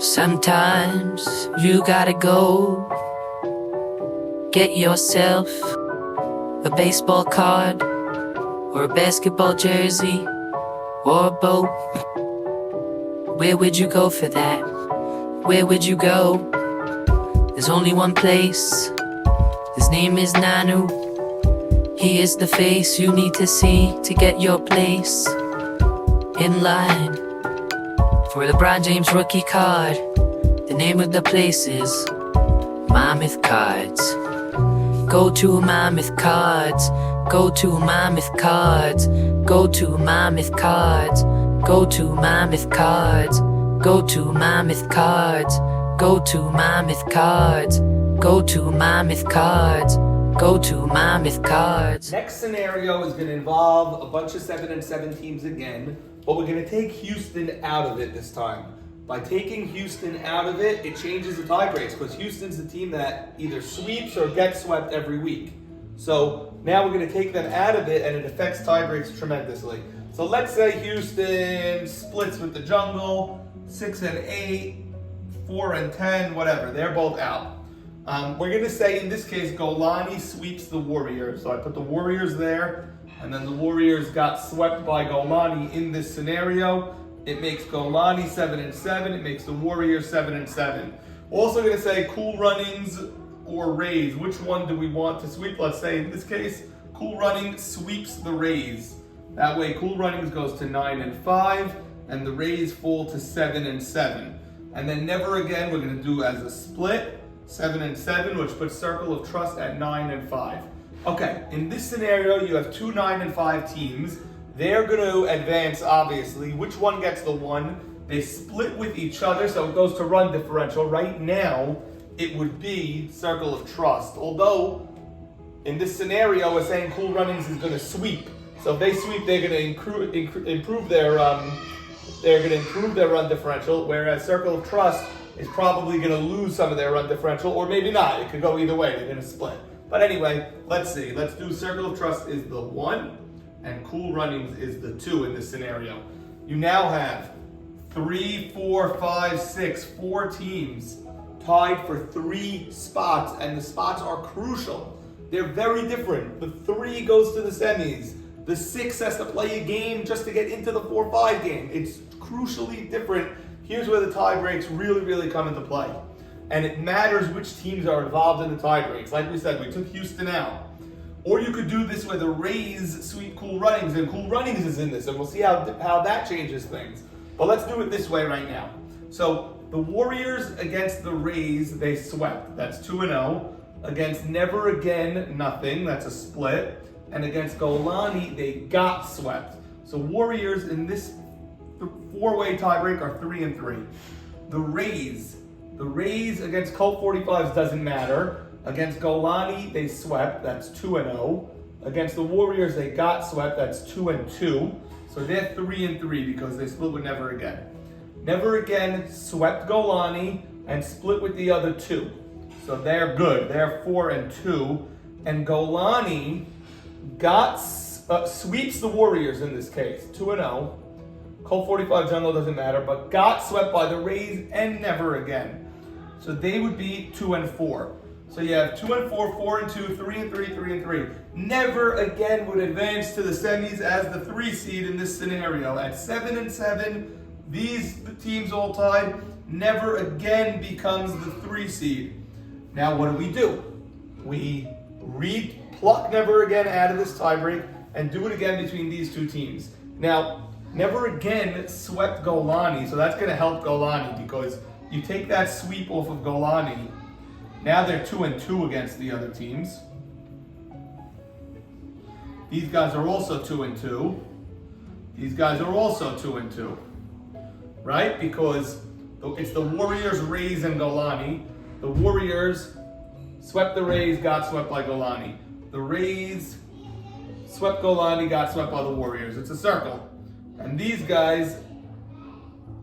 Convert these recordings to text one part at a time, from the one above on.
Sometimes you gotta go get yourself a baseball card or a basketball jersey or a boat. Where would you go for that? Where would you go? There's only one place. His name is Nanu. He is the face you need to see to get your place in line for a LeBron James rookie card. The name of the place is Mammoth Cards. Go to Mammoth Cards. Go to Mammoth Cards. Go to Mammoth Cards. Go to Mammoth Cards. Go to Mammoth Cards. Go to Mammoth Cards. Go to Mammoth Cards. Go to Mammoth Cards. Next scenario is going to involve a bunch of 7-7 teams again, but we're going to take Houston out of it this time. By taking Houston out of it, it changes the tie breaks because Houston's the team that either sweeps or gets swept every week. So now we're going to take them out of it and it affects tie breaks tremendously. So let's say Houston splits with the Jungle, 6-8, 4-10, whatever. They're both out. We're going to say in this case, Golani sweeps the Warriors. So I put the Warriors there, and then the Warriors got swept by Golani in this scenario. It makes Golani 7-7. It makes the Warriors 7-7. Also going to say Cool Runnings or Rays. Which one do we want to sweep? Let's say in this case, Cool Running sweeps the Rays. That way, Cool Runnings goes to 9-5, and the Rays fall to 7-7. And then Never Again, we're going to do as a split. 7-7, which puts Circle of Trust at 9-5. Okay, in this scenario, you have two 9-5 teams. They're going to advance, obviously. Which one gets the one? They split with each other, so it goes to run differential. Right now, it would be Circle of Trust. Although, in this scenario, we're saying Cool Runnings is going to sweep. So if they sweep, they're going to improve their run differential, whereas Circle of Trust is probably going to lose some of their run differential, or maybe not. It could go either way. They're going to split. But anyway, let's see. Let's do Circle of Trust is the 1, and Cool Runnings is the 2 in this scenario. You now have 3, 4, 5, 6, 4 teams tied for 3 spots, and the spots are crucial. They're very different. The 3 goes to the semis. The 6 has to play a game just to get into the 4-5 game. It's crucially different. Here's where the tie breaks really come into play. And it matters which teams are involved in the tie breaks. Like we said, we took Houston out. Or you could do this where the Rays sweep Cool Runnings, and Cool Runnings is in this, and we'll see how that changes things. But let's do it this way right now. So the Warriors against the Rays, they swept. That's 2-0. Against Never Again, nothing. That's a split. And against Golani, they got swept. So Warriors in this 4-way tiebreak are 3-3. The Rays against Colt 45s doesn't matter. Against Golani, they swept. That's 2-0. Against the Warriors, they got swept. That's 2-2. So they're 3-3 because they split with Never Again. Never Again swept Golani and split with the other 2. So they're good. They're 4-2. And Golani sweeps the Warriors in this case, 2-0. Colt 45 Jungle doesn't matter, but got swept by the Rays and Never Again. So they would be 2-4. So you have 2-4, 4-2, 3-3, 3-3. Never Again would advance to the semis as the 3 seed in this scenario. At 7-7, these teams all tied. Never Again becomes the 3 seed. Now what do? We pluck Never Again out of this tiebreak and do it again between these 2 teams. Now, Never Again swept Golani, so that's going to help Golani because you take that sweep off of Golani. Now they're 2-2 against the other teams. These guys are also 2-2. These guys are also 2-2. Right? Because it's the Warriors, Rays, and Golani. The Warriors swept the Rays, got swept by Golani. The Rays swept Golani, got swept by the Warriors. It's a circle. And these guys,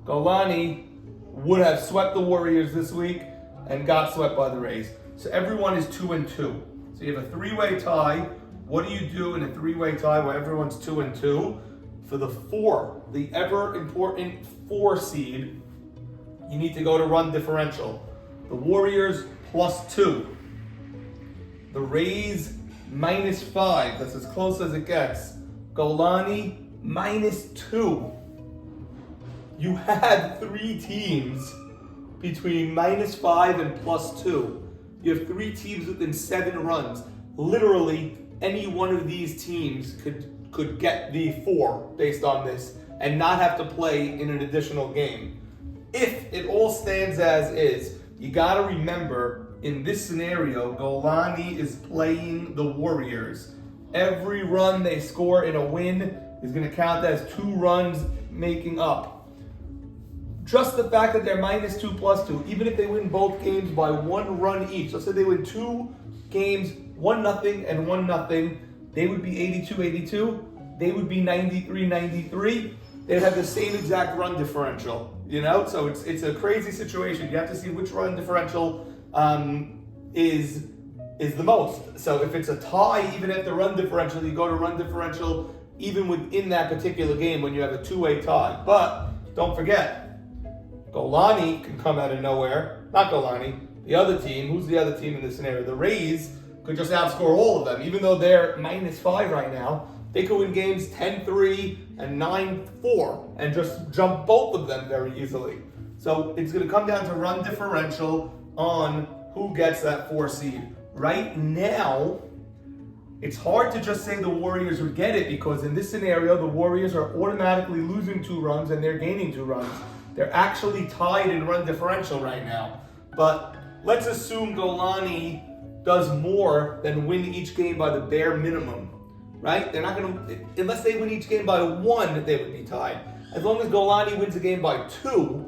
Golani would have swept the Warriors this week and got swept by the Rays. So everyone is 2-2. So you have a 3-way tie. What do you do in a 3-way tie where everyone's 2-2? For the 4, the ever important 4 seed, you need to go to run differential. The Warriors +2. The Rays -5. That's as close as it gets. Golani -2. You had 3 teams between -5 and +2. You have 3 teams within 7 runs. Literally, any one of these teams could get the 4 based on this and not have to play in an additional game. If it all stands as is, you gotta remember, in this scenario, Golani is playing the Warriors. Every run they score in a win is gonna count as 2 runs making up. Just the fact that they're -2 +2, even if they win both games by 1 run each, let's say they win 2 games, 1-0 and 1-0, they would be 82-82, they would be 93-93, they'd have the same exact run differential, you know? So it's a crazy situation. You have to see which run differential is the most. So if it's a tie, even at the run differential, you go to run differential even within that particular game when you have a 2-way tie. But don't forget, Golani can come out of nowhere. Not Golani, the other team. Who's the other team in this scenario? The Rays could just outscore all of them. Even though they're -5 right now, they could win games 10-3 and 9-4 and just jump both of them very easily. So it's going to come down to run differential on who gets that 4 seed. Right now, it's hard to just say the Warriors would get it because in this scenario, the Warriors are automatically losing 2 runs and they're gaining 2 runs. They're actually tied in run differential right now. But let's assume Golani does more than win each game by the bare minimum, right? They're not going to, unless they win each game by 1, they would be tied. As long as Golani wins a game by 2,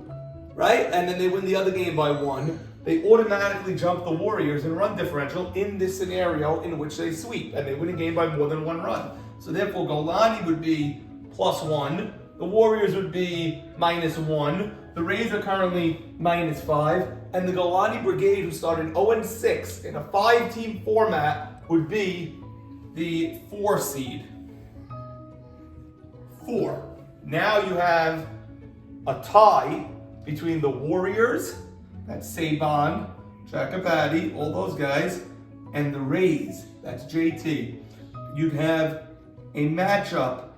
right? And then they win the other game by 1, they automatically jump the Warriors in run differential in this scenario in which they sweep and they win a game by more than 1 run. So therefore Golani would be +1, the Warriors would be -1, the Rays are currently -5, and the Golani Brigade, who started 0-6 in a 5-team format, would be the 4 seed. 4. Now you have a tie between the Warriors, that's Saban, Jacobati, all those guys, and the Rays, that's JT. You'd have a matchup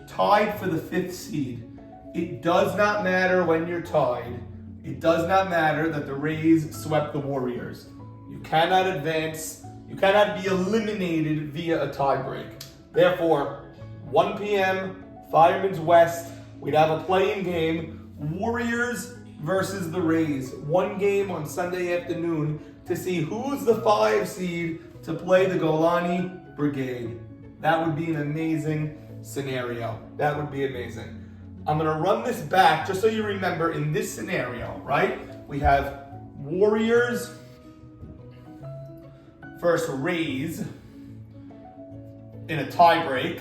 tied for the 5th seed. It does not matter when you're tied. It does not matter that the Rays swept the Warriors. You cannot advance. You cannot be eliminated via a tiebreak. Therefore, 1 p.m., Fireman's West, we'd have a playing game, Warriors versus the Rays. 1 game on Sunday afternoon to see who's the 5 seed to play the Golani Brigade. That would be an amazing scenario. That would be amazing. I'm going to run this back just so you remember in this scenario, right? We have Warriors versus Rays in a tiebreak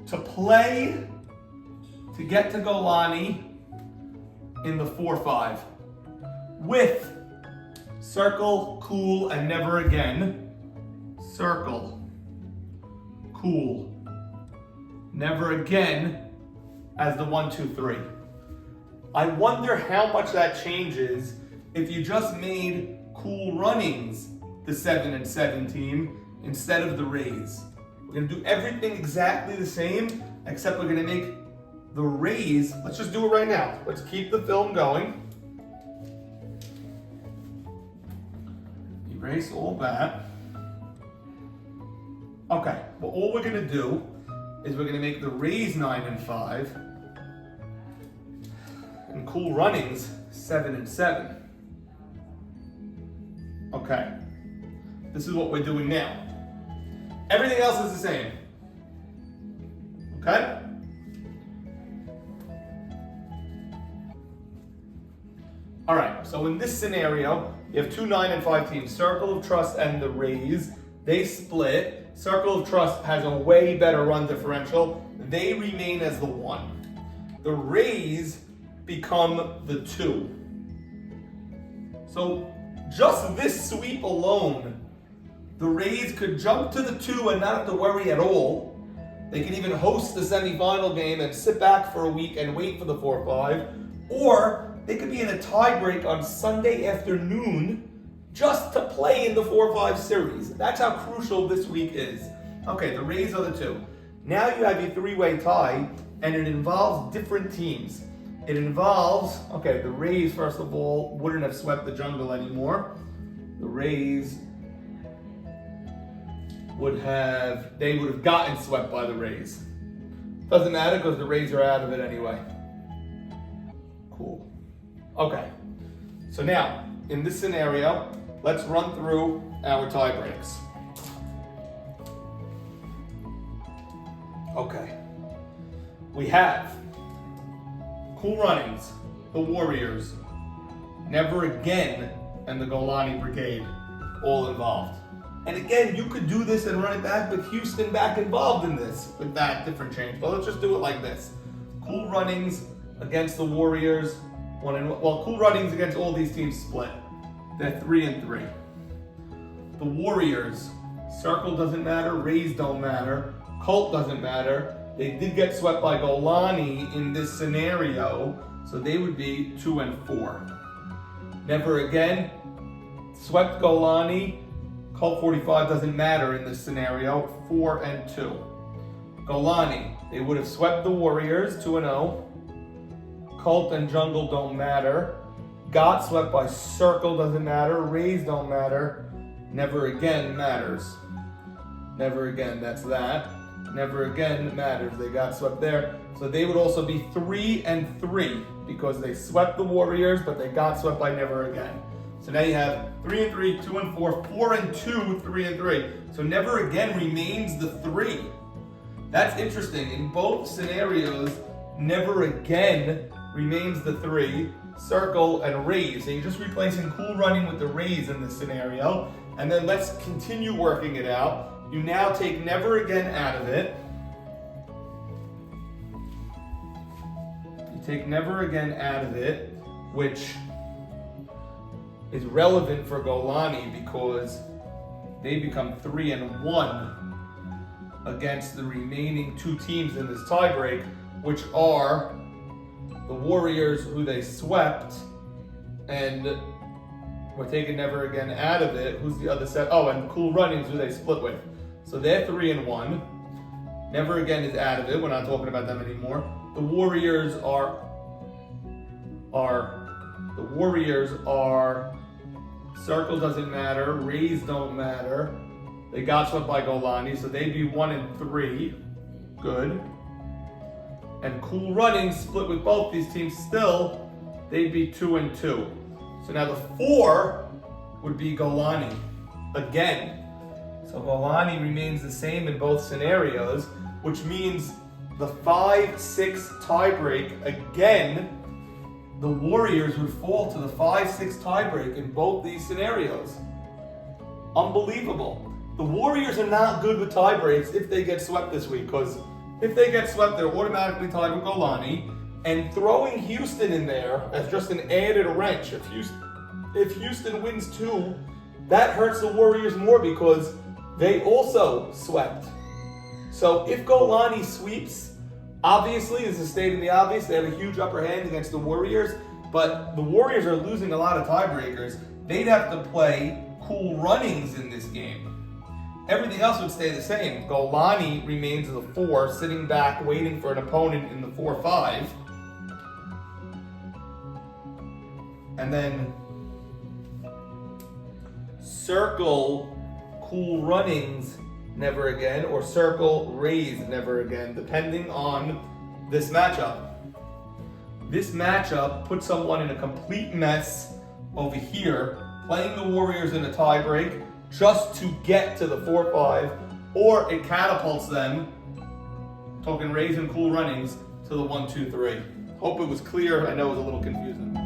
to play to get to Golani in the 4-5 with Circle, Cool, and Never Again. Circle, Cool, Never Again as the 1, 2, 3. I wonder how much that changes if you just made Cool Runnings the 7-7 team instead of the Rays. We're gonna do everything exactly the same, except we're gonna make the Rays, let's just do it right now. Let's keep the film going. Erase all that. Okay, well all we're gonna do is we're gonna make the Rays 9-5 and Cool Runnings 7-7. Okay, this is what we're doing now. Everything else is the same. Okay? All right, so in this scenario, you have 2 9-5 teams, Circle of Trust and the Rays. They split. Circle of Trust has a way better run differential. They remain as the 1. The Rays become the 2. So just this sweep alone, the Rays could jump to the 2 and not have to worry at all. They could even host the semifinal game and sit back for a week and wait for the 4-5. Or they could be in a tiebreak on Sunday afternoon just to play in the 4-5 series. That's how crucial this week is. Okay, the Rays are the two. Now you have a three-way tie, and it involves different teams. It involves, okay, the Rays, first of all, wouldn't have swept the Jungle anymore. The Rays would have gotten swept by the Rays. Doesn't matter because the Rays are out of it anyway. Cool. Okay, so now, in this scenario, let's run through our tie breaks. Okay, we have Cool Runnings, the Warriors, Never Again, and the Golani Brigade all involved. And again, you could do this and run it back with Houston back involved in this with that different change. But let's just do it like this. Cool Runnings against the Warriors. Cool Runnings against all these teams split. They're 3-3. The Warriors, Circle doesn't matter, Rays don't matter, Cult doesn't matter. They did get swept by Golani in this scenario, so they would be 2-4. Never Again, swept Golani. Cult 45 doesn't matter in this scenario, 4-2. Golani, they would have swept the Warriors, 2-0. Cult and Jungle don't matter. Got swept by Circle doesn't matter. Rays don't matter. Never Again matters. Never Again, that's that. Never Again matters. They got swept there. So they would also be 3-3 because they swept the Warriors, but they got swept by Never Again. So now you have 3-3, 2-4, 4-2, 3-3. So Never Again remains the 3. That's interesting. In both scenarios, Never Again remains the 3. Circle and Rays. So you're just replacing Cool Running with the Rays in this scenario. And then let's continue working it out. You now take Never Again out of it. You take Never Again out of it, which is relevant for Golani because they become 3-1 against the remaining two teams in this tiebreak, which are the Warriors, who they swept, and we're taking Never Again out of it. Who's the other set? Oh, and Cool Runnings, who they split with. So they're 3-1. Never Again is out of it. We're not talking about them anymore. The Warriors are Circle doesn't matter. Rays don't matter. They got swept by Golani, so they'd be 1-3. Good. And Cool Running split with both these teams still, they'd be 2-2. So now the 4 would be Golani again. So Golani remains the same in both scenarios, which means the 5-6 tiebreak again, the Warriors would fall to the 5-6 tiebreak in both these scenarios. Unbelievable. The Warriors are not good with tiebreaks if they get swept this week, because if they get swept, they're automatically tied with Golani. And throwing Houston in there as just an added wrench, if Houston wins 2, that hurts the Warriors more because they also swept. So if Golani sweeps, obviously, this is stating the obvious, they have a huge upper hand against the Warriors, but the Warriors are losing a lot of tiebreakers. They'd have to play Cool Runnings in this game. Everything else would stay the same. Golani remains as a 4, sitting back, waiting for an opponent in the 4-5. And then Circle, Cool Runnings, Never Again, or Circle, Rays, Never Again, depending on this matchup. This matchup puts someone in a complete mess over here, playing the Warriors in a tiebreak just to get to the 4-5, or it catapults them, talking Rays and Cool Runnings, to the 1-2-3. Hope it was clear. I know it was a little confusing.